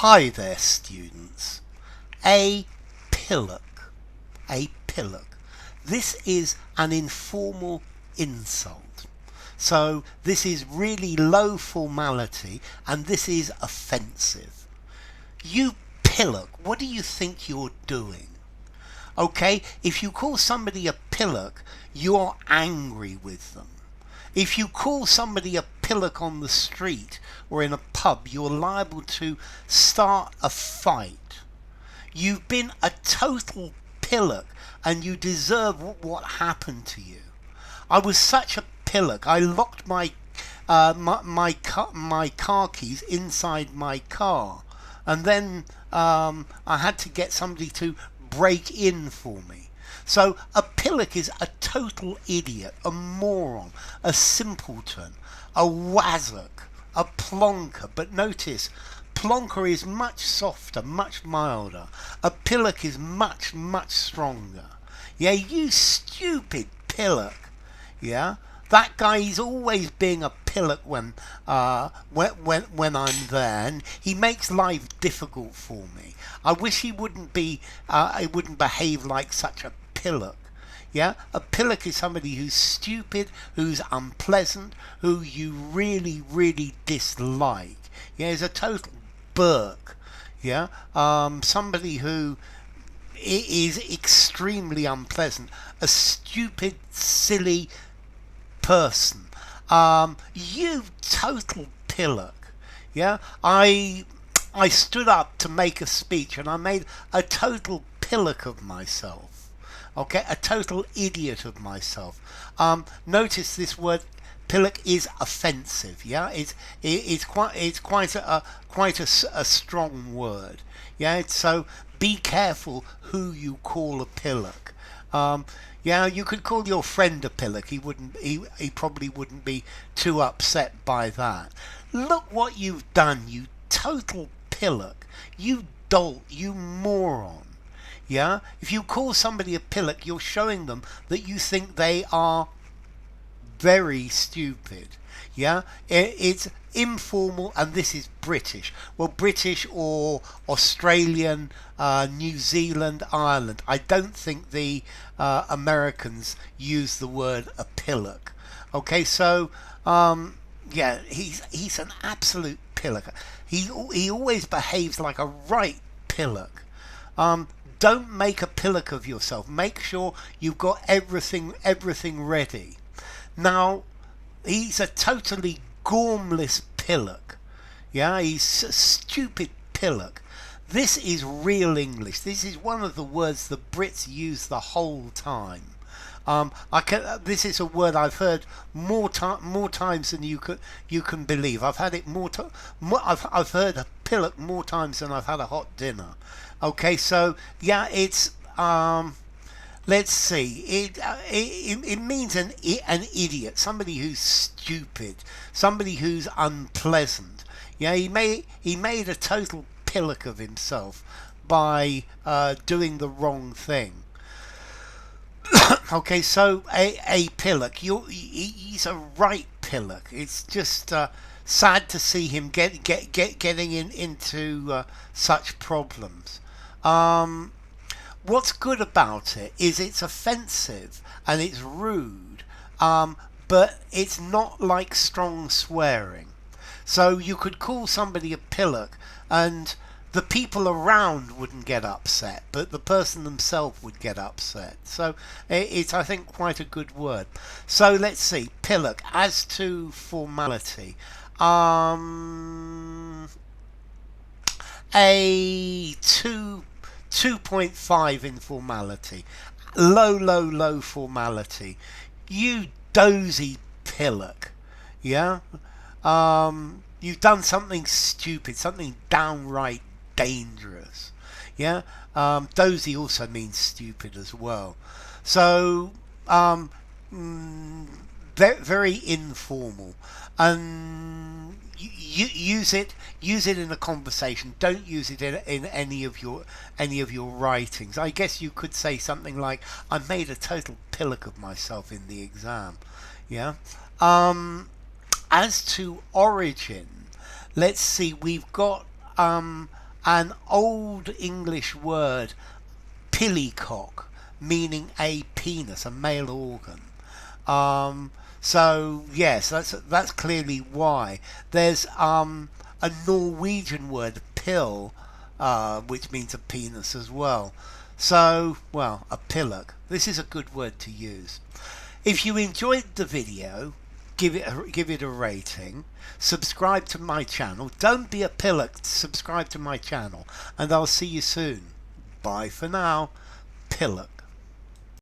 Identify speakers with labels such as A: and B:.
A: Hi there, students. A pillock. A pillock. This is an informal insult. So this is really low formality and this is offensive. You pillock, what do you think you're doing? Okay, if you call somebody a pillock, you're angry with them. If you call somebody a pillock on the street or in a pub, you're liable to start a fight. You've been a total pillock and you deserve what happened to you. I was such a pillock. I locked my car keys inside my car, and then I had to get somebody to break in for me. So a pillock is a total idiot, a moron, a simpleton, a wazzock, a plonker. But notice, plonker is much softer, much milder. A pillock is much, much stronger. Yeah, you stupid pillock. Yeah, that guy is always being a pillock when I'm there, and he makes life difficult for me. I wish he wouldn't behave like such a pillock. Yeah, a pillock is somebody who's stupid, who's unpleasant, who you really, really dislike. Yeah, he's a total Burke. Yeah, somebody who is extremely unpleasant, a stupid, silly person. You total pillock. Yeah, I stood up to make a speech and I made a total pillock of myself. Okay, a total idiot of myself. Notice this word pillock is offensive. Yeah, it's quite a strong word. Yeah, so be careful who you call a pillock. Yeah, you could call your friend a pillock. He probably wouldn't be too upset by that. Look what you've done, you total pillock. You dolt, you moron. Yeah, if you call somebody a pillock, you're showing them that you think they are very stupid. Yeah, it's informal, and this is British. Well, British or Australian, New Zealand, Ireland. I don't think the Americans use the word a pillock. Okay, so yeah, he's an absolute pillock. He always behaves like a right pillock. Don't make a pillock of yourself. Make sure you've got everything ready. Now, he's a totally gormless pillock. Yeah, he's a stupid pillock. This is real English. This is one of the words the Brits use the whole time. This is a word I've heard more times than you can believe. I've had it I've heard a pillock more times than I've had a hot dinner. Okay, so yeah, it's let's see. It means an idiot, somebody who's stupid, somebody who's unpleasant. Yeah, he made a total pillock of himself by doing the wrong thing. Okay, so a pillock. He's a right pillock. It's just sad to see him getting into such problems. What's good about it is it's offensive and it's rude, but it's not like strong swearing. So you could call somebody a pillock and the people around wouldn't get upset, but the person themselves would get upset. So it's, I think, quite a good word. So let's see, pillock. As to formality, a 2.5 in formality. Low formality. You dozy pillock. Yeah? You've done something stupid, something downright dangerous. Yeah? Dozy also means stupid as well. So, very informal. And use it in a conversation. Don't use it in any of your writings. I guess you could say something like, I made a total pillock of myself in the exam. Yeah. As to origin, let's see, we've got an old English word, pillycock, meaning a penis, a male organ. So yes, that's clearly why. There's a Norwegian word, pill, which means a penis as well. So, well, a pillock. This is a good word to use. If you enjoyed the video, give it a rating. Subscribe to my channel. Don't be a pillock. Subscribe to my channel, and I'll see you soon. Bye for now. Pillock.